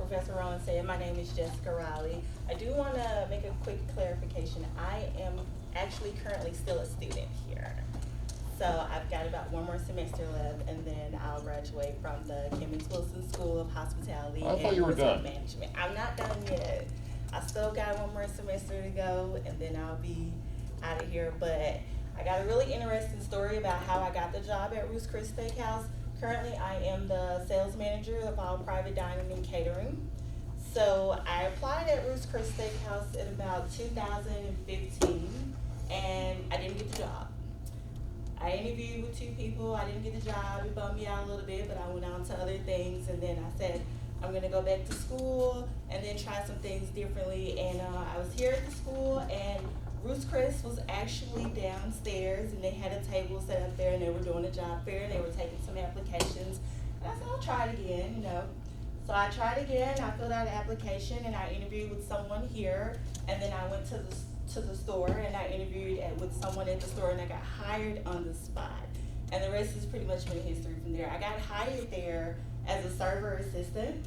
Professor Rowan said, my name is Jessica Riley. I do want to make a quick clarification. I am actually currently still a student here. So I've got about one more semester left, and then I'll graduate from the Kimmons Wilson School of Hospitality I thought and you were Resort done. Management. I'm not done yet. I still got one more semester to go, and then I'll be out of here. But I got a really interesting story about how I got the job at Ruth Chris Steakhouse. Currently, I am the sales manager of all private dining and catering. So I applied at Ruth Chris Steakhouse in about 2015, and I didn't get the job. I interviewed with 2 people. I didn't get the job. It bummed me out a little bit, but I went on to other things. And then I said, I'm going to go back to school and then try some things differently. And I was here at the school, and Ruth Chris was actually downstairs, and they had a table set up there, and they were doing a job fair, and they were taking some applications. And I said, I'll try it again, you know. So I tried again. I filled out an application, and I interviewed with someone here. And then I went to the store, and I interviewed with someone at the store, and I got hired on the spot. And the rest is pretty much been history from there. I got hired there as a server assistant,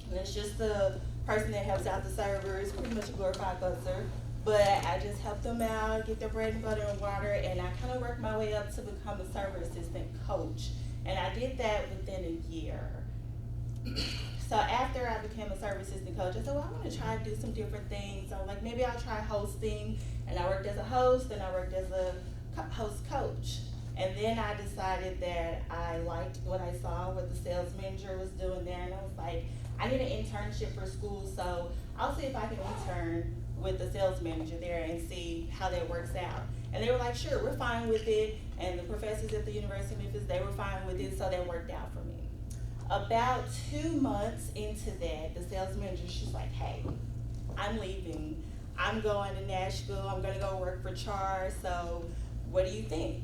and it's just the person that helps out the servers, pretty much a glorified buzzer. But I just helped them out, get their bread and butter and water, and I kind of worked my way up to become a server assistant coach. And I did that within a year. So after I became a service assistant coach, I said, well, I want to try to do some different things. So like, maybe I'll try hosting. And I worked as a host, and I worked as a host coach. And then I decided that I liked what I saw, what the sales manager was doing there. And I was like, I need an internship for school, so I'll see if I can intern with the sales manager there and see how that works out. And they were like, sure, we're fine with it. And the professors at the University of Memphis, they were fine with it, so that worked out for me. About 2 months into that, the sales manager, she's like, hey, I'm leaving. I'm going to Nashville. I'm gonna go work for Char. So what do you think?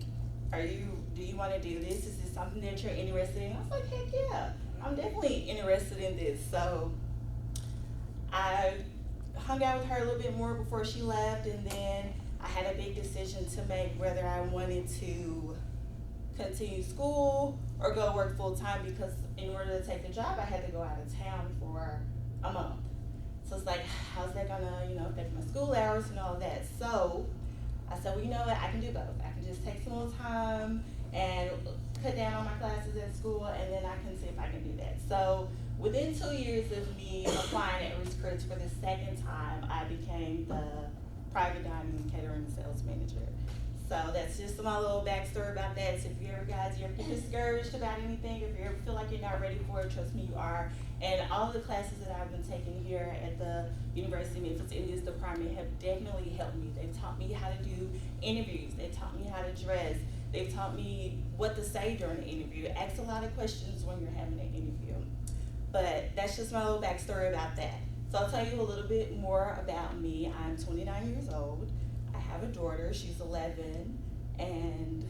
Do you wanna do this? Is this something that you're interested in? I was like, heck yeah, I'm definitely interested in this. So I hung out with her a little bit more before she left, and then I had a big decision to make whether I wanted to continue school or go work full time, because in order to take the job, I had to go out of town for a month. So it's like, how's that gonna, affect my school hours and all that? So I said, well, you know what, I can do both. I can just take some more time and cut down on my classes at school, and then I can see if I can do that. So within 2 years of me applying at Ruth Chris for the second time, I became the private dining and catering sales manager. So that's just my little backstory about that. So if you ever get discouraged about anything, if you ever feel like you're not ready for it, trust me, you are. And all the classes that I've been taking here at the University of Memphis in this department have definitely helped me. They've taught me how to do interviews. They've taught me how to dress. They've taught me what to say during the interview. Ask a lot of questions when you're having an interview. But that's just my little backstory about that. So I'll tell you a little bit more about me. I'm 29 years old. I have a daughter, she's 11, and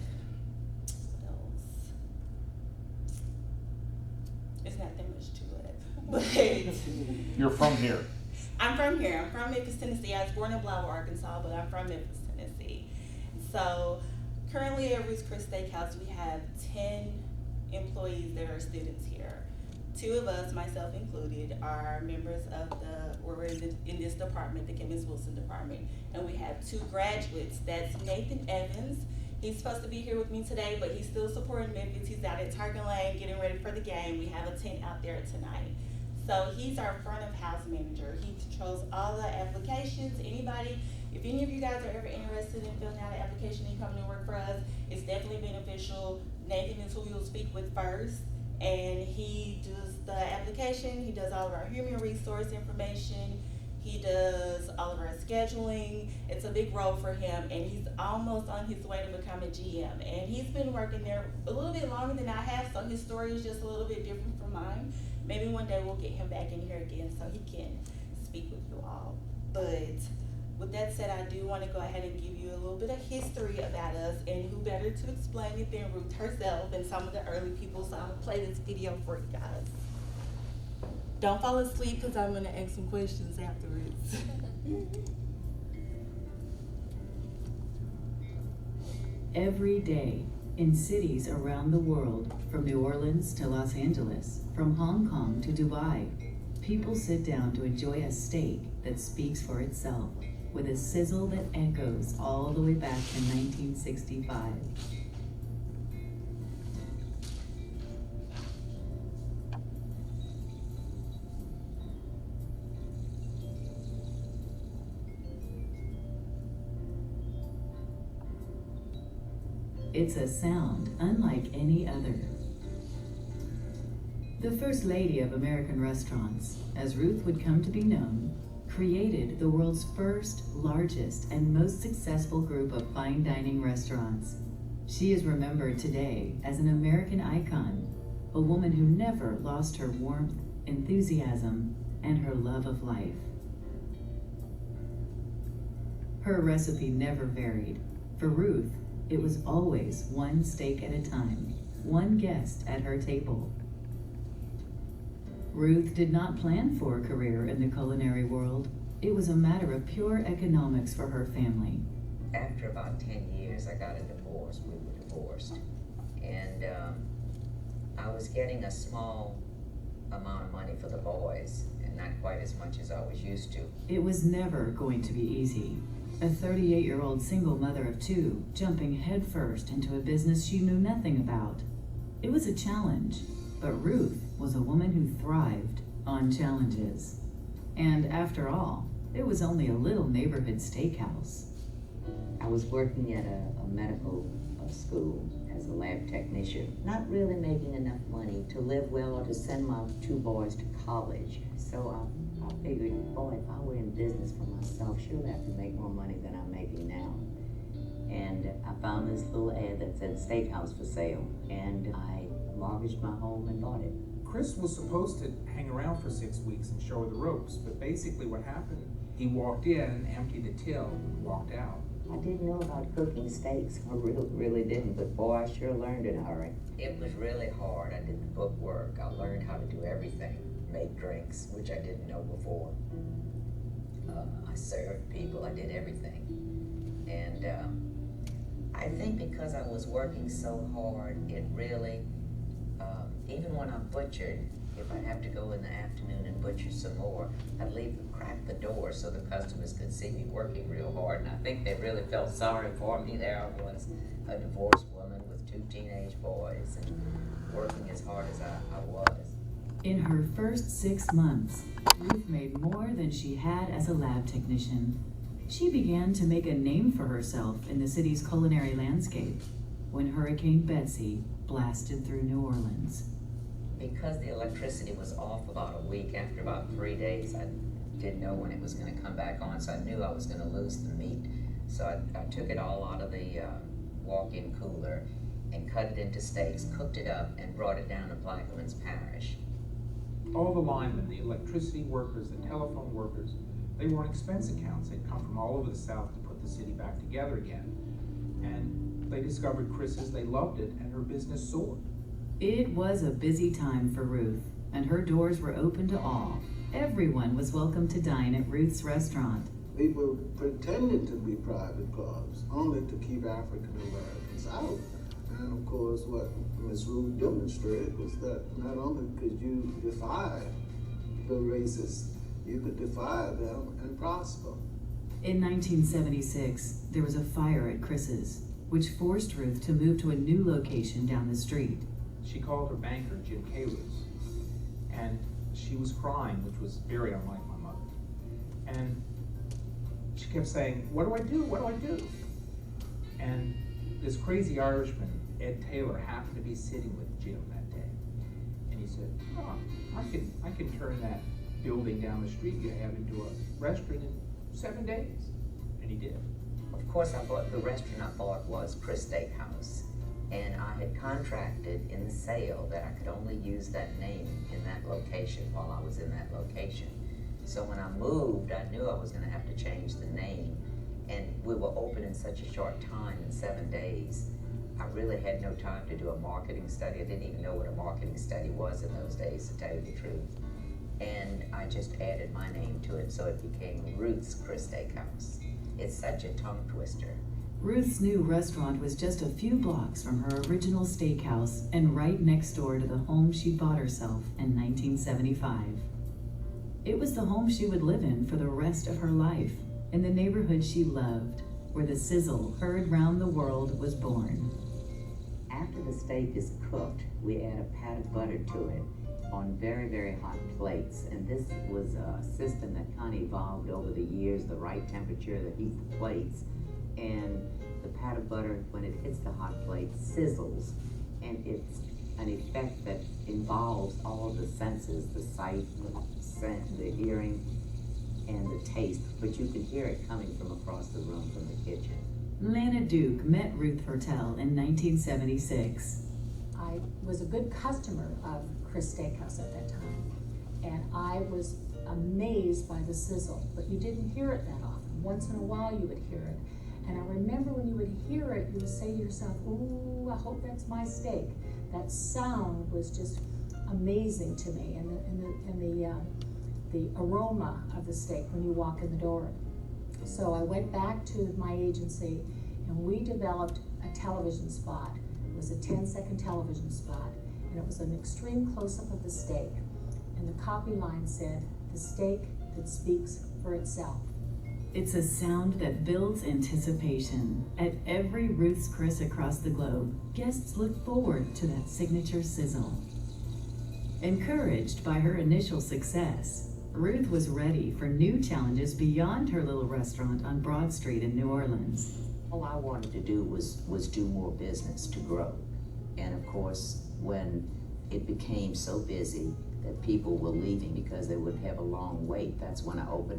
what else? It's not that much to it, but You're from here. I'm from here. I'm from Memphis, Tennessee. I was born in Blythe, Arkansas, but I'm from Memphis, Tennessee. So currently at Ruth Chris Steakhouse, we have 10 employees that are students here. 2 of us, myself included, are members of we're in this department, the Kimmons Wilson department, and we have 2 graduates. That's Nathan Evans. He's supposed to be here with me today, but he's still supporting Memphis. He's out at Target Lane getting ready for the game. We have a tent out there tonight. So he's our front of house manager. He controls all the applications. If any of you guys are ever interested in filling out an application and coming to work for us, it's definitely beneficial. Nathan is who you'll speak with first. And he does the application, he does all of our human resource information, he does all of our scheduling. It's a big role for him, and he's almost on his way to become a GM. And he's been working there a little bit longer than I have, so his story is just a little bit different from mine. Maybe one day we'll get him back in here again so he can speak with you all. But with that said, I do want to go ahead and give you a little bit of history about us, and who better to explain it than Ruth herself and some of the early people. So I'm going to play this video for you guys. Don't fall asleep, because I'm going to ask some questions afterwards. Every day, in cities around the world, from New Orleans to Los Angeles, from Hong Kong to Dubai, people sit down to enjoy a steak that speaks for itself, with a sizzle that echoes all the way back to 1965. It's a sound unlike any other. The First Lady of American Restaurants, as Ruth would come to be known, created the world's first, largest, and most successful group of fine dining restaurants. She is remembered today as an American icon, a woman who never lost her warmth, enthusiasm, and her love of life. Her recipe never varied. For Ruth, it was always one steak at a time, one guest at her table. Ruth did not plan for a career in the culinary world. It was a matter of pure economics for her family. After about 10 years, I got a divorce. We were divorced. And I was getting a small amount of money for the boys, and not quite as much as I was used to. It was never going to be easy. A 38-year-old single mother of two, jumping headfirst into a business she knew nothing about. It was a challenge, but Ruth was a woman who thrived on challenges. And after all, it was only a little neighborhood steakhouse. I was working at a medical school as a lab technician, not really making enough money to live well or to send my two boys to college. So I figured, boy, if I were in business for myself, surely I could make more money than I'm making now. And I found this little ad that said Steakhouse for sale, and I mortgaged my home and bought it. Chris was supposed to hang around for 6 weeks and show her the ropes, but basically what happened, he walked in, emptied the till, and walked out. I didn't know about cooking steaks. I really didn't, but boy, I sure learned in a hurry. It was really hard. I did the book work. I learned how to do everything. Make drinks, which I didn't know before. I served people. I did everything. And I think because I was working so hard, it really, even when I butchered, if I have to go in the afternoon and butcher some more, I'd crack the door so the customers could see me working real hard. And I think they really felt sorry for me. There I was, a divorced woman with 2 teenage boys and working as hard as I was. In her first 6 months, Ruth made more than she had as a lab technician. She began to make a name for herself in the city's culinary landscape when Hurricane Betsy blasted through New Orleans. Because the electricity was off about a week, after about 3 days, I didn't know when it was going to come back on, so I knew I was going to lose the meat. So I took it all out of the walk-in cooler and cut it into steaks, cooked it up, and brought it down to Plaquemines Parish. All the linemen, the electricity workers, the telephone workers, they were on expense accounts. They'd come from all over the South to put the city back together again. And they discovered Chris's, they loved it, and her business soared. It was a busy time for Ruth, and her doors were open to all. Everyone was welcome to dine at Ruth's restaurant. We were pretending to be private clubs, only to keep African Americans out. And of course, what Ms. Ruth demonstrated was that not only could you defy the racists, you could defy them and prosper. In 1976, there was a fire at Chris's, which forced Ruth to move to a new location down the street. She called her banker, Jim Kalus, and she was crying, which was very unlike my mother. And she kept saying, what do I do? What do I do? And this crazy Irishman, Ed Taylor, happened to be sitting with Jim that day. And he said, oh, I can turn that building down the street you have into a restaurant in 7 days. And he did. Of course, the restaurant I bought was Chris Steakhouse. And I had contracted in the sale that I could only use that name in that location while I was in that location. So when I moved, I knew I was going to have to change the name. And we were open in such a short time, in 7 days. I really had no time to do a marketing study. I didn't even know what a marketing study was in those days, to tell you the truth. And I just added my name to it, so it became Ruth's Chris Steakhouse. It's such a tongue twister. Ruth's new restaurant was just a few blocks from her original steakhouse and right next door to the home she bought herself in 1975. It was the home she would live in for the rest of her life, in the neighborhood she loved, where the sizzle heard round the world was born. After the steak is cooked, we add a pat of butter to it on very, very hot plates. And this was a system that kind of evolved over the years, the right temperature to heat the plates. And the pat of butter, when it hits the hot plate, sizzles. And it's an effect that involves all of the senses, the sight, the scent, the hearing, and the taste. But you can hear it coming from across the room from the kitchen. Lana Duke met Ruth Fertel in 1976. I was a good customer of Chris Steakhouse at that time, and I was amazed by the sizzle, but you didn't hear it that often. Once in a while you would hear it. And I remember when you would hear it, you would say to yourself, ooh, I hope that's my steak. That sound was just amazing to me, and the aroma of the steak when you walk in the door. So I went back to my agency, and we developed a television spot. It was a 10-second television spot, and it was an extreme close-up of the steak. And the copy line said, "The steak that speaks for itself." It's a sound that builds anticipation. At every Ruth's Chris across the globe, guests look forward to that signature sizzle. Encouraged by her initial success, Ruth was ready for new challenges beyond her little restaurant on Broad Street in New Orleans. All I wanted to do was do more business, to grow. And of course, when it became so busy that people were leaving because they would have a long wait, that's when I opened